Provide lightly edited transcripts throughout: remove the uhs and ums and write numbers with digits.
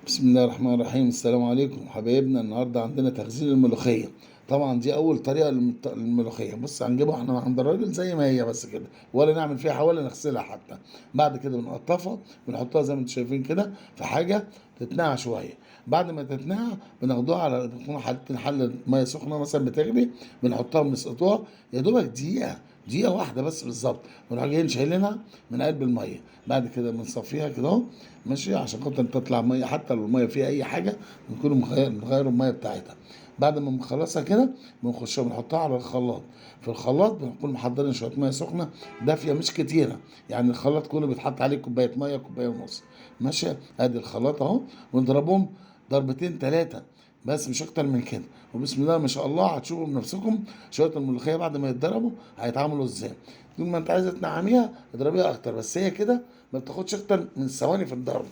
بسم الله الرحمن الرحيم. السلام عليكم حبايبنا. النهارده عندنا تخزين الملوخيه. طبعا دي اول طريقه للملوخيه. بص، هنجيبها احنا عند الراجل زي ما هي بس كده، ولا نعمل فيها ولا نغسلها حتى. بعد كده بنقطفها، بنحطها زي ما انتم شايفين كده في حاجه تتنقع شويه. بعد ما تتنقع بناخدوها على نكون حاطين حله ميه سخنه مثلا بتغلي، بنحطها بنسقطوها يا دوبك دقيقه، دقيقه واحده بس بالظبط، ونروح جايين شايلينها من قلب الميه. بعد كده بنصفيها كده اهو، ماشي، عشان خاطر تطلع ميه، حتى لو الميه فيها اي حاجه بنكون مغير الميه بتاعتها. بعد ما بنخلصها كده بنخشها بنحطها على الخلاط. في الخلاط بنكون محضرين شويه ميه سخنه دافيه مش كتيره، يعني الخلاط كله بيتحط عليه كوبايه ميه، كوبايه ونص. ماشي، ادي الخلاط اهو، ونضربهم ضربتين ثلاثه بس، مش اكتر من كده. وبسم الله ما شاء الله هتشوفوا بنفسكم شويه الملوخيه بعد ما يتضربوا هيتعاملوا ازاي. طول ما انت عايزه تنعميها اضربيها اكتر، بس هي كده ما بتاخدش اكتر من ثواني في الضرب.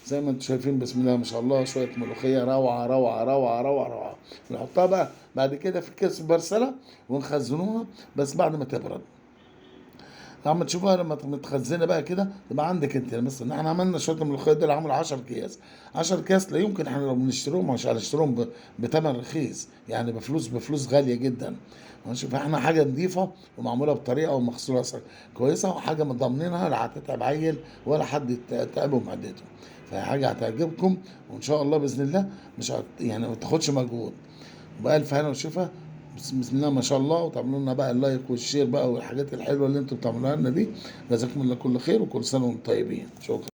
زي ما انتم شايفين بسم الله ما شاء الله، شويه ملوخيه روعه روعه روعه روعه روعه. نحطها بقى بعد كده في كيس برسله ونخزنوها بس بعد ما تبرد. لما تشوفها لما متخزنه بقى كده تبقى عندك انت. يعني مثلا احنا عملنا شويه الملوخيه دول عملوا 10 اكياس. 10 اكياس لا يمكن احنا لو بنشتروهم مش هنشتروهم بثمن رخيص، يعني بفلوس غاليه جدا. ماشي، فاحنا حاجه نظيفه ومعموله بطريقه ومغسوله كويسه، وحاجه مضمنينها لا هتتعب عيل ولا حد يتعبه معدته. فهي حاجه هتعجبكم، وان شاء الله باذن الله مش يعني ما تاخدش مجهود. بألف هنا وشفا. بسم الله ما شاء الله. وتعملوا لنا بقى اللايك والشير بقى والحاجات الحلوه اللي انتم بتعملوها لنا دي. جزاكم الله كل خير، وكل سنه وانتم طيبين. شكرا.